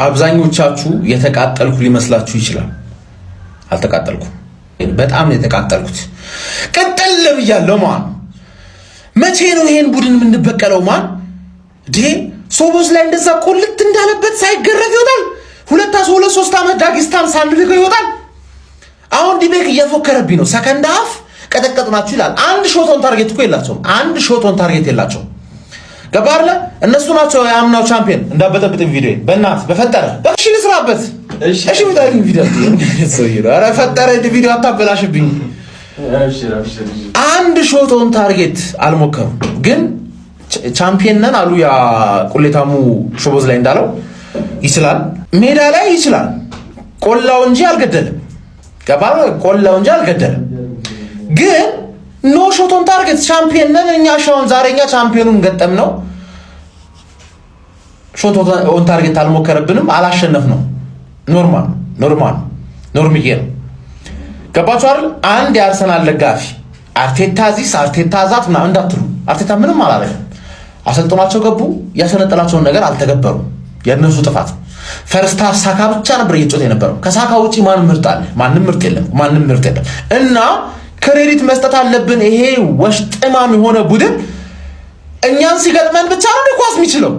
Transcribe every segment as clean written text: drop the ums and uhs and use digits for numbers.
አብዛኞቻችሁ የተቃጠልኩ ሊመስላችሁ ይችላል። አልተቃጠልኩም። በጣም ነው የተቃጠልኩት። ቀጠል ብያለሁ ማን መቼ ነው ይሄን ቡድን የምንበቀለው ማን ሶቦስ ላይ እንደዛ ቆልት እንዳለበት ሳይገረፍ ይወጣል። 2-3 ዓመት ዳጊስታን ሳንልከው ይወጣል። አሁን ዲቤክ እየፎከረብኝ ነው። ሰከንድ ሃፍ ቀጠቀጥናችሁ ይላል። አንድ ሾት ኦን ታርጌት እኮ የላቸውም። አንድ ሾት ኦን ታርጌት የላቸውም። ገባርለ እነሱ ናቸው ያምናው ቻምፒየን እንዳበጠብጥ ቪዲዮ በእናት በፈጠረ እሺ ልስራበት እሺ ብታኝ ቪዲዮ ሰይሮ አረ ፈጠረ ቪዲዮ አታበላሽብኝ። አንድ ሾት ኦን ታርጌት አልሞከሩ ግን ቻምፒየን ነን አሉ። ያ ቁሌታሙ ሾቦዝ ላይ እንዳለው ይችላል፣ ሜዳ ላይ ይችላል። ቆላው እንጂ አልገደለም። ገባር ቆላው እንጂ አልገደለም። ግን ኖ ሾት ኦን ታርጌት ቻምፒየን ነን እኛ። ሻውን ዛሬኛ ቻምፒየኑን ገጠም ነው። ሾት ኦን ታርጌት አልሞከረብንም፣ አላሸነፍ ነው። ኖርማል ኖርምዬ ነው። ገባችሁ አይደል? አንድ የአርሰናል ደጋፊ አርቴታ ዚስ አርቴታ ዛት ምናምን እንዳትሉ። አርቴታ ምንም አላረገም። አሰልጥኗቸው ገቡ። ያሰነጠላቸውን ነገር አልተገበሩ። የነሱ ጥፋት። ፈርስት ሃፍ ሳካ ብቻ ነበር እየጮተ የነበረው። ከሳካ ውጪ ማንም ምርጥ አለ? ማንም ምርጥ የለም። እና ክሬዲት መስጠት አለብን። ይሄ ወሽጥማም የሆነ ቡድን እኛን ሲገጥመን ብቻ ነው ኳስ የሚችለው።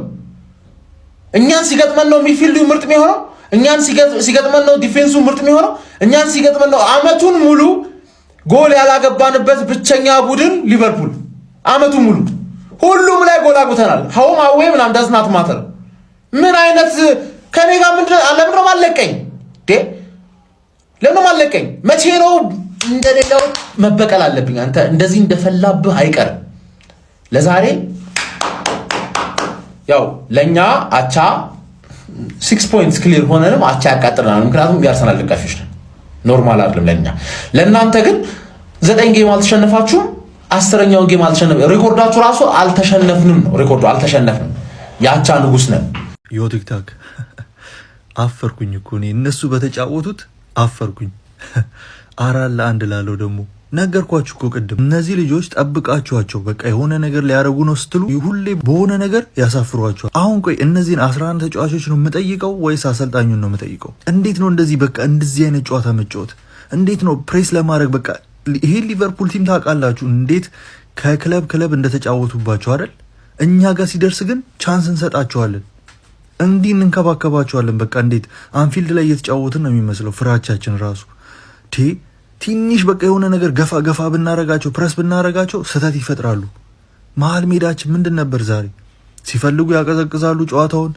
እኛን ሲገጥመን ነው ሚድፊልዱ ምርጥ የሚሆነው። እኛን ሲገጥመን ነው ዲፌንሱ ምርጥ የሚሆነው። እኛን ሲገጥመን ነው አመቱን ሙሉ ጎል ያላገባንበት ብቸኛ ቡድን ሊቨርፑል። አመቱን ሙሉ ሁሉም ላይ ጎል አግብተናል። ሆም አዌ ምናምን ዳዝናት ማተር። ምን አይነት ከኔ ጋር ለምንድነው ማለቀኝ? ለምን ማለቀኝ? መቼ ነው እንደሌላው መበቀል አለብኝ? አንተ እንደዚህ እንደፈላብህ አይቀርም። ለዛሬ ያው ለኛ አቻ 6 ፖይንትስ ክሊር ሆነንም አቻ ያቃጥለናል። ምክንያቱም የአርሰናል ደጋፊዎች ነን። ኖርማል አይደለም ለኛ። ለእናንተ ግን 9 ጌም አልተሸነፋችሁም። 10ኛውን ጌም አልተሸነፍንም። ሪኮርዳችሁ ራሱ አልተሸነፍንም ነው። ሪኮርዱ አልተሸነፍንም። የአቻ ንጉስ ነን። ዮ ቲክታክ አፈርኩኝ እኮ እኔ እነሱ በተጫወቱት አፈርኩኝ። 4-1 ላለው ደግሞ ነገርኳችሁ እኮ ቅድም። እነዚህ ልጆች ጠብቃችኋቸው በቃ የሆነ ነገር ሊያረጉ ነው ስትሉ ሁሌ በሆነ ነገር ያሳፍሯቸዋል። አሁን ቆይ እነዚህን 11 ተጫዋቾች ነው የምጠይቀው ወይስ አሰልጣኙን ነው የምጠይቀው? እንዴት ነው እንደዚህ በቃ እንደዚህ አይነት ጨዋታ መጫወት? እንዴት ነው ፕሬስ ለማድረግ በቃ ይሄ ሊቨርፑል ቲም ታውቃላችሁ እንዴት ከክለብ እንደተጫወቱባቸው አይደል? እኛ ጋር ሲደርስ ግን ቻንስ እንሰጣቸዋለን፣ እንዲህ እንንከባከባቸዋለን። በቃ እንዴት አንፊልድ ላይ እየተጫወትን ነው የሚመስለው። ፍራቻችን ራሱ ትንሽ በቃ የሆነ ነገር ገፋ ብናረጋቸው ፕረስ ብናረጋቸው ስህተት ይፈጥራሉ። መሀል ሜዳችን ምንድን ነበር ዛሬ? ሲፈልጉ ያቀዘቅዛሉ ጨዋታውን።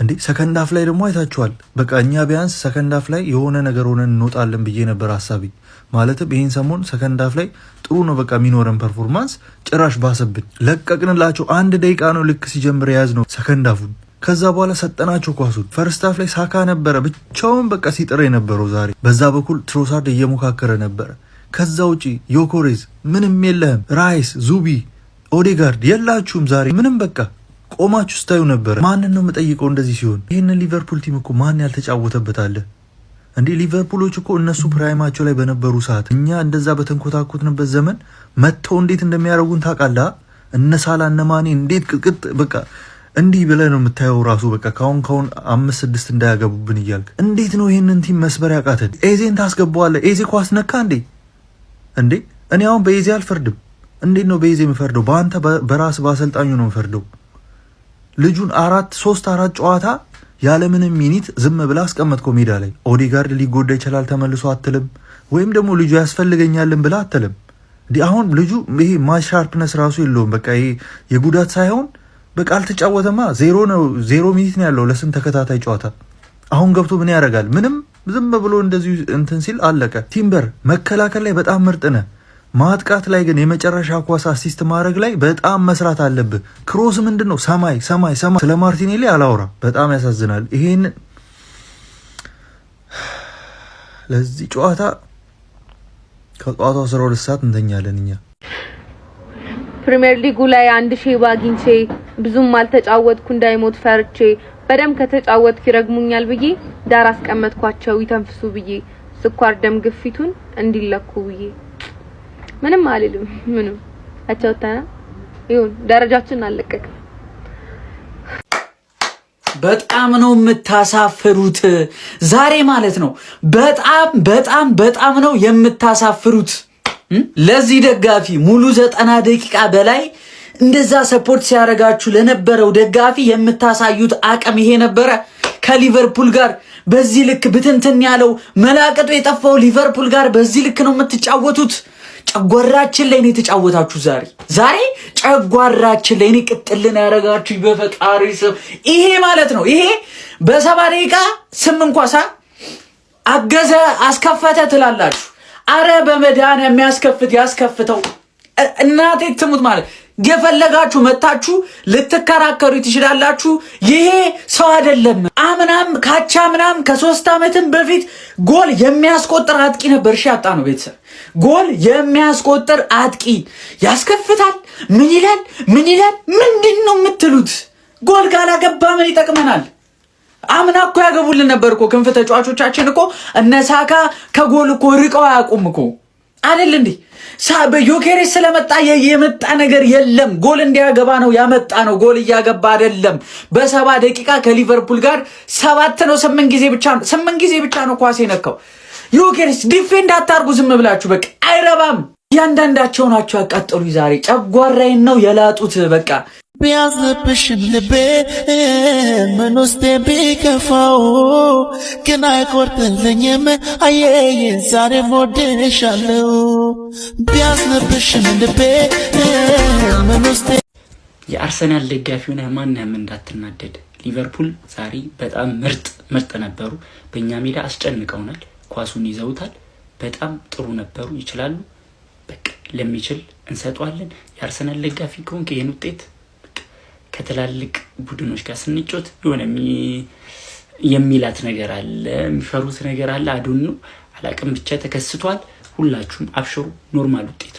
እንዴ ሰከንድ ሃፍ ላይ ደግሞ አይታችኋል። በቃ እኛ ቢያንስ ሰከንድ ሃፍ ላይ የሆነ ነገር ሆነን እንወጣለን ብዬ ነበር ሀሳቢ። ማለትም ይህን ሰሞን ሰከንድ ሃፍ ላይ ጥሩ ነው በቃ የሚኖረን ፐርፎርማንስ፣ ጭራሽ ባሰብን። ለቀቅንላቸው። 1 ደቂቃ ነው ልክ ሲጀምር የያዝ ነው ሰከንድ ሃፉን። ከዛ በኋላ ሰጠናቸው ኳሱን። ፈርስት ሃፍ ላይ ሳካ ነበረ ብቻውን በቃ ሲጥር የነበረው ዛሬ። በዛ በኩል ትሮሳርድ እየሞካከረ ነበረ። ከዛ ውጪ ዮኮሬዝ ምንም የለህም። ራይስ፣ ዙቢ፣ ኦዴጋርድ የላችሁም ዛሬ ምንም። በቃ ቆማችሁ ስታዩ ነበረ። ማንን ነው የምጠይቀው እንደዚህ ሲሆን? ይህንን ሊቨርፑል ቲም እኮ ማን ያልተጫወተበት አለ እንዴ? ሊቨርፑሎች እኮ እነሱ ፕራይማቸው ላይ በነበሩ ሰዓት እኛ እንደዛ በተንኮታኮትንበት ዘመን መጥተው እንዴት እንደሚያደርጉን ታውቃለህ? እነ ሳላ እነ ማኔ እንዴት ቅጥቅጥ በቃ እንዲህ ብለህ ነው የምታየው ራሱ በቃ ካሁን 5-6 እንዳያገቡብን እያልክ እንዴት ነው ይሄንን ቲም መስበር ያቃተን? ኤዜን ታስገባዋለህ። ኤዜ ኳስ ነካ እንዴ? እኔ አሁን በኤዜ አልፈርድም። እንዴት ነው በኤዜ የምፈርደው? በአንተ በራስ በአሰልጣኙ ነው የምፈርደው። ልጁን 3-4 ጨዋታ ያለምንም ሚኒት ዝም ብላ አስቀመጥከው ሜዳ ላይ። ኦዴጋርድ ሊጎዳ ይችላል ተመልሶ አትልም? ወይም ደግሞ ልጁ ያስፈልገኛልን ብላ አትልም? አሁን ልጁ ይሄ ማሻርፕነስ ራሱ የለውም። በቃ ይሄ የጉዳት ሳይሆን በቃ አልተጫወተማ። 0 ሚኒት ነው ያለው ለስንት ተከታታይ ጨዋታ። አሁን ገብቶ ምን ያደርጋል? ምንም። ዝም ብሎ እንደዚሁ እንትን ሲል አለቀ። ቲምበር መከላከል ላይ በጣም ምርጥ ነህ። ማጥቃት ላይ ግን የመጨረሻ ኳስ አሲስት ማድረግ ላይ በጣም መስራት አለብህ። ክሮስ ምንድነው? ሰማይ። ስለ ማርቲኔሊ አላውራ። በጣም ያሳዝናል። ይሄን ለዚህ ጨዋታ ከጠዋቱ 12 ሰዓት እንተኛለን እኛ። ፕሪሚየር ሊጉ ላይ 1 ሺህ ባግኝቼ ብዙም አልተጫወትኩ እንዳይሞት ፈርቼ በደም ከተጫወትኩ ይረግሙኛል ብዬ ዳር አስቀመጥኳቸው ይተንፍሱ ብዬ ስኳር ደም ግፊቱን እንዲለኩ ብዬ ምንም አልልም። ምንም አቻውታና ይሁን ደረጃችን አለቀቀ። በጣም ነው የምታሳፍሩት ዛሬ ማለት ነው። በጣም ነው የምታሳፍሩት። ለዚህ ደጋፊ ሙሉ 90 ደቂቃ በላይ እንደዛ ሰፖርት ሲያረጋችሁ ለነበረው ደጋፊ የምታሳዩት አቅም ይሄ ነበረ። ከሊቨርፑል ጋር በዚህ ልክ ብትንትን ያለው መላቀጡ የጠፋው ሊቨርፑል ጋር በዚህ ልክ ነው የምትጫወቱት። ጨጓራችን ላይ ነው የተጫወታችሁ ዛሬ ጨጓራችን ላይ ነው ቅጥልን ያረጋችሁ በፈጣሪ ስም። ይሄ ማለት ነው ይሄ በ70 ደቂቃ ስም እንኳን አገዘ አስከፈተ ትላላችሁ። አረ በመዳን የሚያስከፍት ያስከፍተው እናቴ ትሙት ማለት የፈለጋችሁ መታችሁ ልትከራከሩ ትችላላችሁ። ይሄ ሰው አይደለም። አምናም ካቻምናም ከ3 ዓመትም በፊት ጎል የሚያስቆጥር አጥቂ ነበር። እሺ ያጣ ነው ቤተሰብ ጎል የሚያስቆጥር አጥቂ ያስከፍታል። ምን ይላል ምንድነው የምትሉት? ጎል ካላገባ ምን ይጠቅመናል? አምና እኮ ያገቡልን ነበር እኮ ክንፍ ተጫዋቾቻችን እኮ እነ ሳካ ከጎል እኮ ርቀው አያውቁም እኮ አይደል እንዴ? በዮኬሬስ ስለመጣ የመጣ ነገር የለም። ጎል እንዲያገባ ነው ያመጣ ነው። ጎል እያገባ አይደለም። በ70 ደቂቃ ከሊቨርፑል ጋር 8 ጊዜ ብቻ ነው ኳስ የነካው። ዮኬሬስ ዲፌንድ አታርጉ ዝም ብላችሁ በቃ አይረባም። እያንዳንዳቸው ናቸው ያቃጠሉ። ዛሬ ጨጓራዬን ነው የላጡት በቃ ቢያዝብሽም ልቤ ምን ውስጤ ቢከፋው ግን አይቆርጥልኝም አየኝ ዛሬም ወድሻለሁ። ቢያዝብሽም ልቤ ምን ውስጤ የአርሰናል ደጋፊ ሆነ ማንንም እንዳትናደድ። ሊቨርፑል ዛሬ በጣም ምርጥ ነበሩ። በእኛ ሜዳ አስጨንቀውናል። ኳሱን ይዘውታል። በጣም ጥሩ ነበሩ። ይችላሉ። በቃ ለሚችል እንሰጧለን። የአርሰናል ደጋፊ ከሆንክ ይሄን ውጤት ከትላልቅ ቡድኖች ጋር ስንጮት የሆነ የሚላት ነገር አለ፣ የሚፈሩት ነገር አለ። አዱን ነው አላቅም ብቻ ተከስቷል። ሁላችሁም አብሽሩ። ኖርማል ውጤት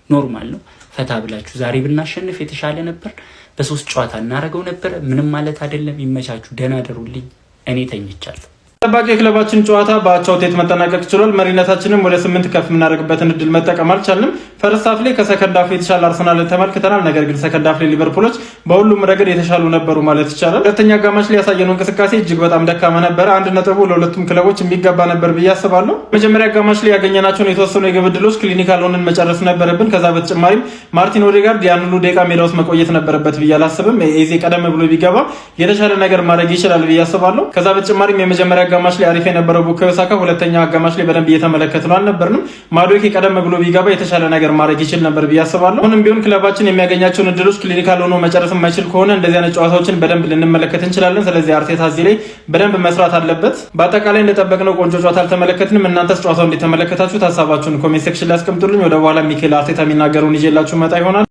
ኖርማል ነው። ፈታ ብላችሁ ዛሬ ብናሸንፍ የተሻለ ነበር። በ3 ጨዋታ እናረገው ነበር። ምንም ማለት አይደለም። ይመቻችሁ። ደህና ደሩልኝ። እኔ ተኝቻለሁ። ተጠባቂ ክለባችን ጨዋታ በአቻ ውጤት መጠናቀቅ ችሏል። መሪነታችንም ወደ 8 ከፍ የምናደርግበትን እድል መጠቀም አልቻልንም። ፈርስት ሃፍ ላይ ከሰከንድ ሃፍ የተሻለ አርሰናልን ተመልክተናል። ነገር ግን ሰከንድ ሃፍ ላይ ሊቨርፑሎች በሁሉም ረገድ የተሻሉ ነበሩ ማለት ይቻላል። ሁለተኛ አጋማሽ ላይ ያሳየነው እንቅስቃሴ እጅግ በጣም ደካማ ነበረ። 1 ነጥቡ ለሁለቱም ክለቦች የሚገባ ነበር ብዬ አስባለሁ። መጀመሪያ አጋማሽ ላይ ያገኘናቸውን የተወሰኑ የግብ ዕድሎች ክሊኒካል ሆነን መጨረስ ነበረብን። ከዛ በተጨማሪም ማርቲን ኦዴጋርድ ያን ሁሉ ደቂቃ ሜዳ ውስጥ መቆየት ነበረበት ብዬ አላስብም። ኤዜ ቀደም ብሎ ቢገባ የተሻለ ነገር ማድረግ ይችላል ብዬ አስባለሁ። ከዛ በተጨማሪም የመጀመሪያ አጋማሽ ላይ አሪፍ የነበረው ቡካዮ ሳካ ሁለተኛ አጋማሽ ላይ በደንብ እየተመለከትነው አልነበርንም። ማዶኬ ቀደም ብሎ ቢገባ የተሻለ ነገር ማድረግ ይችል ነበር ብዬ አስባለሁ። አሁንም ቢሆን ክለባችን የሚያገኛቸውን እድሎች ክሊኒካል ሆኖ መጨረስ የማይችል ከሆነ እንደዚህ አይነት ጨዋታዎችን በደንብ ልንመለከት እንችላለን። ስለዚህ አርቴታ እዚህ ላይ በደንብ መስራት አለበት። በአጠቃላይ እንደጠበቅነው ቆንጆ ጨዋታ አልተመለከትንም። እናንተስ ጨዋታው እንደተመለከታችሁት ሀሳባችሁን ኮሜንት ሴክሽን ላይ አስቀምጡልኝ። ወደ በኋላ ሚኬል አርቴታ የሚናገረውን ይዤላችሁ መጣ ይሆናል።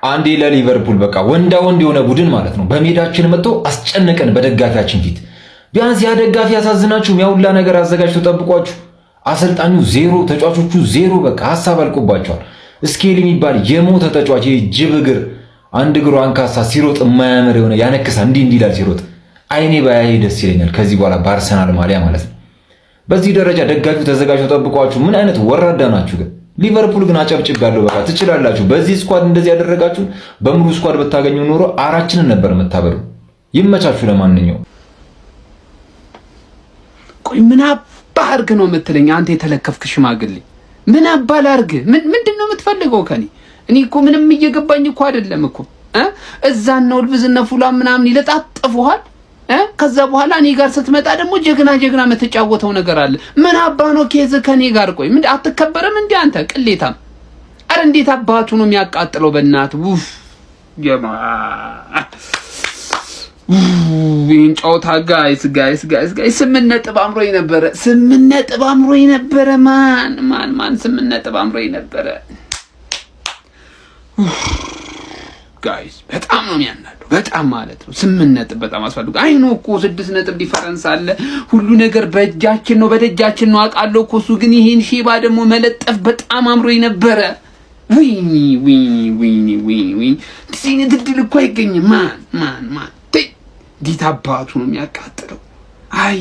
አንዴ ለሊቨርፑል በቃ ወንዳ ወንድ የሆነ ቡድን ማለት ነው በሜዳችን መጥቶ አስጨነቀን በደጋፊያችን ፊት። ቢያንስ ያ ደጋፊ ያሳዝናችሁም ያውላ ነገር አዘጋጅቶ ጠብቋችሁ። አሰልጣኙ ዜሮ፣ ተጫዋቾቹ ዜሮ፣ በቃ ሐሳብ አልቆባቸዋል። ስኬል የሚባል የሞተ ተጫዋች ጅብ እግር አንድ እግሩ አንካሳ ሲሮጥ የማያምር የሆነ ያነክሳ እንዲህ ይላል ሲሮጥ። አይኔ ባያይ ደስ ይለኛል ከዚህ በኋላ በአርሰናል ማሊያ ማለት ነው። በዚህ ደረጃ ደጋፊው ተዘጋጅቶ ጠብቋችሁ። ምን አይነት ወራዳ ናችሁ ግን! ሊቨርፑል ግን አጨብጭብ ያለው በቃ ትችላላችሁ። በዚህ ስኳድ እንደዚህ ያደረጋችሁ በሙሉ ስኳድ ብታገኙ ኖሮ አራችንን ነበር የምታበሉ። ይመቻችሁ። ለማንኛውም ቆይ ምን አባህ አድርግ ነው የምትለኝ አንተ የተለከፍክ ሽማግሌ? ምን አባል አድርግ? ምንድን ነው የምትፈልገው ከኔ? እኔ እኮ ምንም እየገባኝ እኮ አይደለም እኮ እዛን ነው ልብዝነ ፉላ ምናምን ይለጣጥፉሃል። ከዛ በኋላ እኔ ጋር ስትመጣ ደግሞ ጀግና የምትጫወተው ነገር አለ። ምን አባ ነው ኬዝ ከኔ ጋር? ቆይ ምን አትከበረም እንዴ አንተ ቅሌታም? አረ እንዴት አባቱ ነው የሚያቃጥለው በእናት ውፍ የማ ይህን ጨዋታ ጋይስ 8 ነጥብ አምሮኝ ነበረ። 8 ነጥብ አምሮኝ ነበረ። ማን 8 ነጥብ አምሮኝ ነበረ ጋይስ። በጣም ነው የሚያናደው፣ በጣም ማለት ነው። 8 ነጥብ በጣም አስፈልጉ። አይ ነው እኮ 6 ነጥብ ዲፈረንስ አለ። ሁሉ ነገር በእጃችን ነው በደጃችን ነው አውቃለሁ እኮ። እሱ ግን ይሄን ሼባ ደግሞ መለጠፍ በጣም አምሮኝ ነበረ። ዊኒ ዲሲን ድል እኮ አይገኝም። ማን ዲታ አባቱ ነው የሚያቃጥለው። አይ